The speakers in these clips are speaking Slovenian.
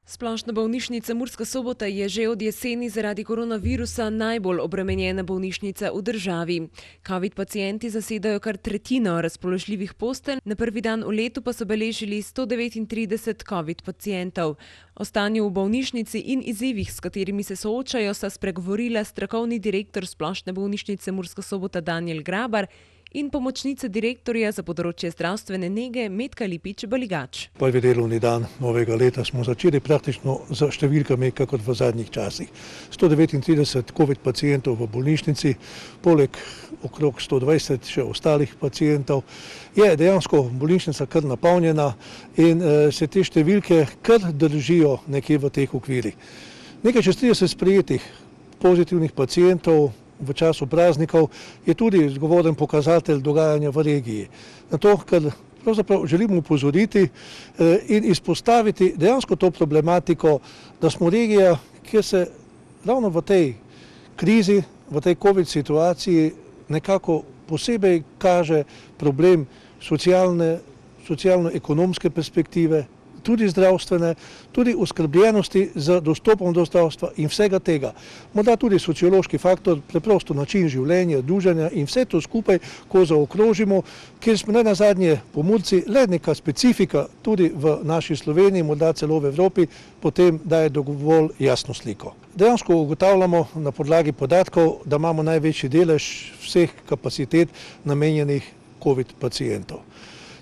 Splošna bolnišnica Murska Sobota je že od jeseni zaradi koronavirusa najbolj obremenjena bolnišnica v državi. Covid pacienti zasedajo kar tretjino razpoložljivih postelj, na prvi dan v letu pa so beležili 139 covid pacientov. O stanju v bolnišnici in izzivih, s katerimi se soočajo, sta spregovorila strokovni direktor Splošne bolnišnice Murska Sobota Danijel Grabar in pomočnica direktorja za področje zdravstvene nege Metka Lipič-Baligač. Prvi delovni dan novega leta smo začeli praktično z številkami, kakor v zadnjih časih. 139 covid pacientov v bolnišnici, poleg okrog 120 še ostalih pacientov. Je dejansko bolnišnica kar napolnjena in se te številke kar držijo nekje v teh okvirih. Nekaj čez 30 sprejetih pozitivnih pacientov v času praznikov je tudi zgovoren pokazatelj dogajanja v regiji. Na to, kar pravzaprav želimo upozoriti in izpostaviti dejansko to problematiko, da smo regija, kjer se ravno v tej krizi, v tej covid situaciji nekako posebej kaže problem socialno-ekonomske perspektive, tudi zdravstvene, tudi oskrbljenosti z dostopom do zdravstva in vsega tega. Morda tudi sociološki faktor, preprosto način življenja, druženja in vse to skupaj, ko zaokrožimo, kjer smo nenazadnje Pomurci le neka specifika tudi v naši Sloveniji, morda celo v Evropi, potem daje dovolj jasno sliko. Dejansko ugotavljamo na podlagi podatkov, da imamo največji delež vseh kapacitet namenjenih covid pacientov.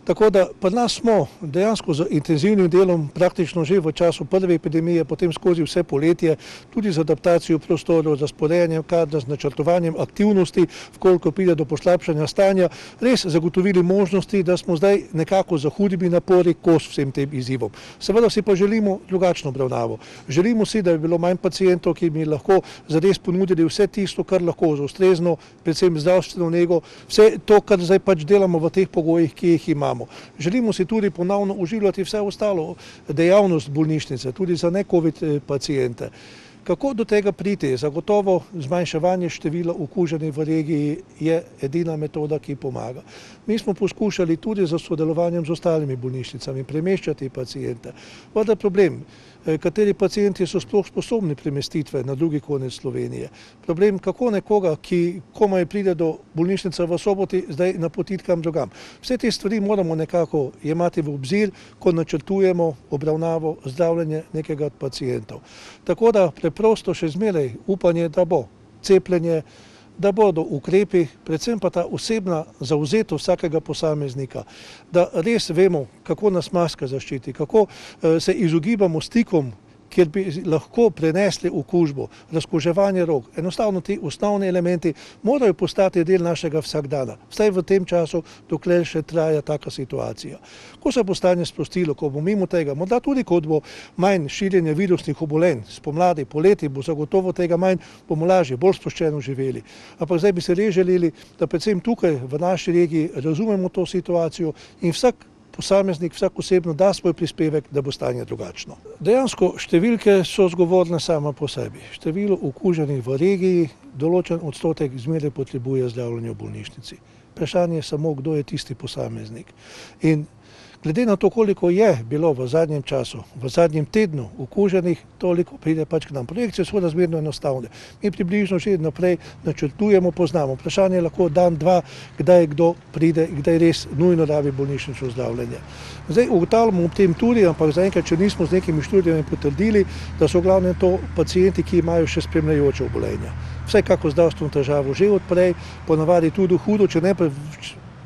Tako da pri nas smo dejansko z intenzivnim delom praktično že v času prve epidemije, potem skozi vse poletje, tudi z adaptacijo prostorov, z razporejanjem kadra, z načrtovanjem aktivnosti, vkolikor pride do poslabšanja stanja, res zagotovili možnosti, da smo zdaj nekako za hudimi napori kos vsem tem izzivom. Seveda si pa želimo drugačno obravnavo. Želimo si, da bi bilo manj pacientov, ki bi lahko zares ponudili vse tisto, kar lahko z ustrezno, predvsem zdravstveno nego, vse to, kar zdaj pač delamo v teh pogojih, ki jih imamo. Želimo si tudi ponovno oživljati vse ostalo dejavnost bolnišnice, tudi za ne-covid pacijente. Kako do tega priti? Zagotovo zmanjševanje števila okuženih v regiji je edina metoda, ki pomaga. Mi smo poskušali tudi z sodelovanjem z ostalimi bolnišnicami premeščati pacijente. Vendar problem, kateri pacijenti so sploh sposobni premestitve na drugi konec Slovenije. Problem, kako nekoga, ki komaj pride do bolnišnice v Soboti, zdaj napotiti kam drugam. Vse te stvari moramo nekako jemati v obzir, ko načrtujemo obravnavo, zdravljenje nekega od pacijentov. Tako da preprosto še zmeraj upanje, da bo cepljenje, da bodo ukrepi, predvsem pa ta osebna zavzetost vsakega posameznika, da res vemo, kako nas maska zaščiti, kako se izogibamo stikom, kjer bi lahko prenesli okužbo, razkuževanje rok. Enostavno ti osnovni elementi morajo postati del našega vsakdana, vsaj v tem času, dokler še traja taka situacija. Ko se bo stanje sprostilo, ko bo mimo tega, morda tudi kot bo manj širjenja virusnih obolenj, spomladi, poleti bo zagotovo tega manj, bomo lažje, bolj sproščeno živeli. Ampak zdaj bi se res želeli, da predvsem tukaj v naši regiji razumemo to situacijo in vsak posameznik, vsak osebno da svoj prispevek, da bo stanje drugačno. Dejansko številke so zgovorne sama po sebi. Število okuženih v regiji, določen odstotek zmeraj potrebuje zdravljenje v bolnišnici. Vprašanje je samo, kdo je tisti posameznik. In glede na to, koliko je bilo v zadnjem času, v zadnjem tednu okuženih, toliko pride pač k nam. Projekcije so razmerno enostavne. Mi približno že naprej načrtujemo, poznamo. Vprašanje je lahko dan, dva, kdaj kdo pride, kdaj res nujno rabi bolnišnično zdravljenje. Zdaj ugotavljamo ob tem tudi, ampak zaenkrat, če nismo z nekimi študijami potrdili, da so glavne to pacijenti, ki imajo še spremljajoče obolenja. Vsaj kako zdravstveno težavo že odprej, ponavadi tudi hudo, če ne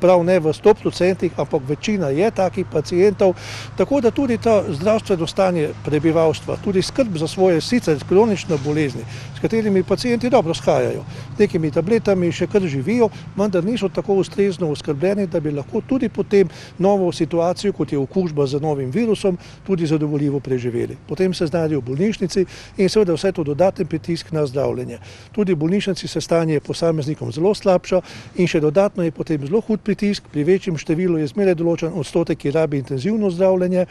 prav ne v 100%, ampak večina je takih pacijentov, tako da tudi ta zdravstveno stanje prebivalstva, tudi skrb za svoje sicer kronične bolezni, s katerimi pacijenti dobro shajajo, nekimi tabletami še kar živijo, vendar niso tako ustrezno oskrbljeni, da bi lahko tudi potem novo situacijo, kot je okužba z novim virusom, tudi zadovoljivo preživeli. Potem se znajdejo v bolnišnici in seveda vse to dodaten pritisk na zdravljenje. Tudi v bolnišnici se stanje posameznikom zelo slabša in še dodatno je potem zelo hud pritisk, pri večjem številu je zmeraj določen odstotek, ki rabi intenzivno zdravljenje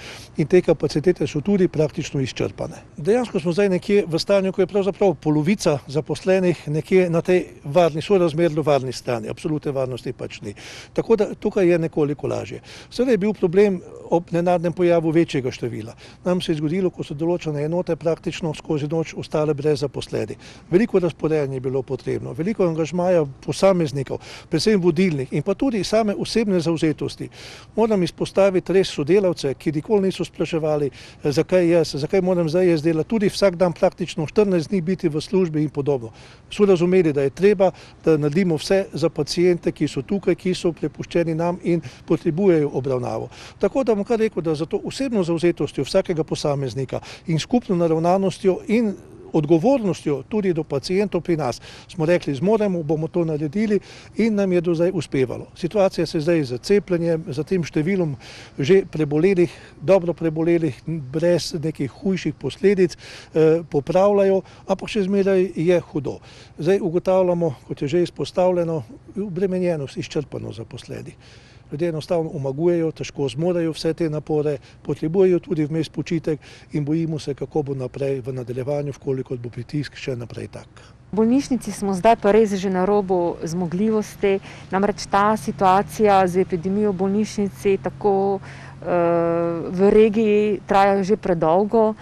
in te kapacitete so tudi praktično izčrpane. Dejansko smo zdaj nekje v stanju, ko je pravzaprav polovica zaposlenih nekje na tej varni, sorazmerno varni strani, absolutne varnosti pač ni. Tako da tukaj je nekoliko lažje. Seveda je bil problem ob nenadnem pojavu večjega števila. Nam se je zgodilo, ko so določene enote praktično skozi noč ostale brez zaposlenih. Veliko razporejanja je bilo potrebno, veliko angažmaja posameznikov, predvsem vodilnih in pa tudi same osebne zavzetosti. Moram izpostaviti res sodelavce, ki nikoli niso spraševali, zakaj jaz, zakaj moram zdaj jaz delati, tudi vsak dan praktično 14 dni biti v službi in podobno. So razumeli, da je treba, da naredimo vse za paciente, ki so tukaj, ki so prepuščeni nam in potrebujejo obravnavo. Tako da bom kar rekel, da za to osebno zavzetostjo vsakega posameznika in skupno naravnanostjo in odgovornostjo tudi do pacientov pri nas smo rekli, zmoremo, bomo to naredili in nam je do zdaj uspevalo. Situacija se zdaj z cepljenjem, z tem številom že prebolelih, dobro prebolelih, brez nekih hujših posledic popravljajo, ampak še zmeraj je hudo. Zdaj ugotavljamo, kot je že izpostavljeno, obremenjenost, izčrpanost zaposlenih. Ljudje enostavno omagujejo, težko zmorejo vse te napore, potrebujejo tudi vmes počitek in bojimo se, kako bo naprej v nadaljevanju, koliko bo pritisk še naprej tak. V bolnišnici smo zdaj pa res že na robu zmogljivosti, namreč ta situacija z epidemijo v bolnišnici tako v regiji traja že predolgo,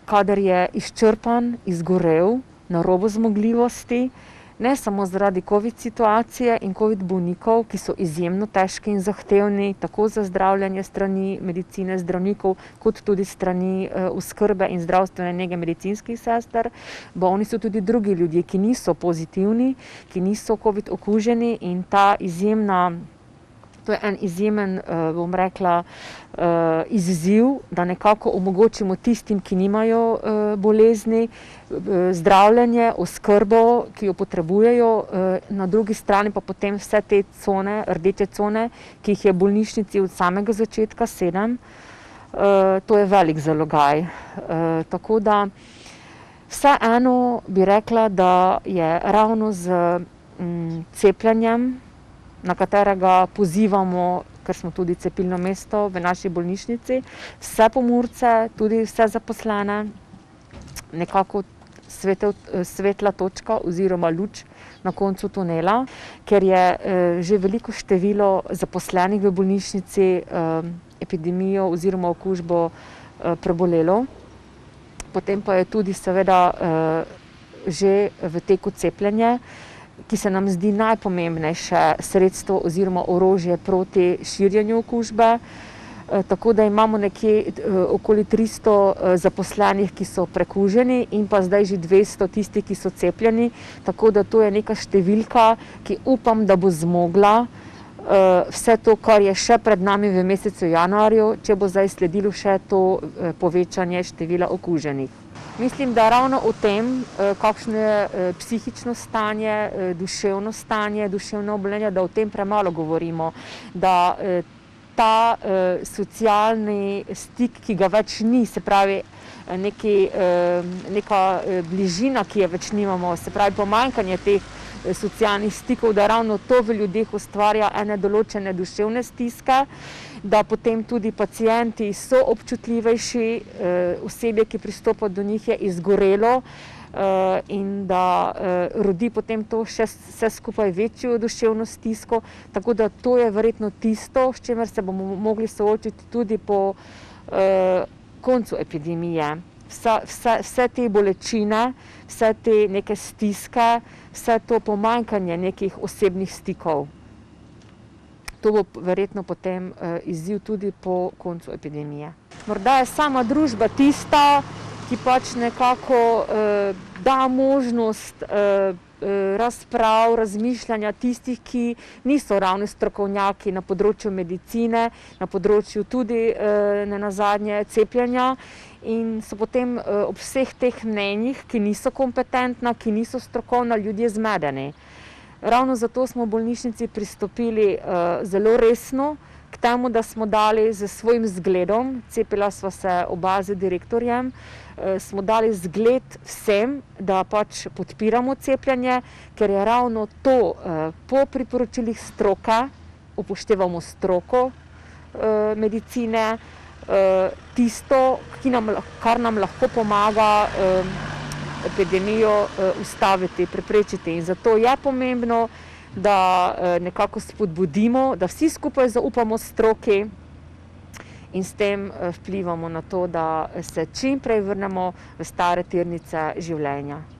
kadar je izčrpan, izgorel, na robu zmogljivosti, ne samo zaradi COVID situacije in COVID bolnikov, ki so izjemno težki in zahtevni, tako za zdravljenje strani medicine, zdravnikov, kot tudi strani oskrbe in zdravstvene nege medicinskih sester. Bolni so tudi drugi ljudje, ki niso pozitivni, ki niso COVID okuženi in to je en izjemen, bom rekla, izziv, da nekako omogočimo tistim, ki nimajo bolezni, zdravljenje, oskrbo, ki jo potrebujejo, na drugi strani pa potem vse te cone, rdeče cone, ki jih je v bolnišnici od samega začetka 7, to je velik zalogaj. Tako da vseeno bi rekla, da je ravno z cepljenjem, na katerega pozivamo, ker smo tudi cepilno mesto v naši bolnišnici, vse Pomurce, tudi vse zaposlene, nekako svetla točka oziroma luč na koncu tunela, ker je že veliko število zaposlenih v bolnišnici epidemijo oziroma okužbo prebolelo. Potem pa je tudi seveda že v teku cepljenje, ki se nam zdi najpomembnejše sredstvo oziroma orožje proti širjenju okužbe. Tako da imamo nekje okoli 300 zaposlenih, ki so prekuženi in pa zdaj že 200 tistih, ki so cepljeni. Tako da to je neka številka, ki upam, da bo zmogla vse to, kar je še pred nami v mesecu januarju, če bo zdaj sledilo še to povečanje števila okuženih. Mislim, da ravno o tem, kakšno je psihično stanje, duševno stanje, duševno obolenje, da o tem premalo govorimo, da ta socialni stik, ki ga več ni, se pravi neka bližina, ki je več nimamo, se pravi pomanjkanje teh socialnih stikov, da ravno to v ljudeh ustvarja ene določene duševne stiske, da potem tudi pacienti so občutljivejši, osebje, ki pristopa do njih, je izgorelo in da rodi potem to še vse skupaj večjo duševno stisko, tako da to je verjetno tisto, s čimer se bomo mogli soočiti tudi po koncu epidemije. Vse te bolečine, vse te neke stiske, vse to pomanjkanje nekih osebnih stikov. To bo verjetno potem izziv tudi po koncu epidemije. Morda je sama družba tista, ki pač nekako da možnost razprav, razmišljanja tistih, ki niso ravno strokovnjaki na področju medicine, na področju tudi nenazadnje cepljenja in so potem ob vseh teh mnenjih, ki niso kompetentna, ki niso strokovna, ljudje zmedeni. Ravno zato smo v bolnišnici pristopili zelo resno k temu, da smo dali s svojim zgledom, cepila sva se oba z direktorjem, smo dali zgled vsem, da pač podpiramo cepljenje, ker je ravno to po priporočilih stroke, upoštevamo stroko medicine, tisto, kar nam lahko pomaga epidemijo ustaviti, preprečiti. In zato je pomembno, da nekako spodbudimo, da vsi skupaj zaupamo stroki, in s tem vplivamo na to, da se čim prej vrnemo v stare tirnice življenja.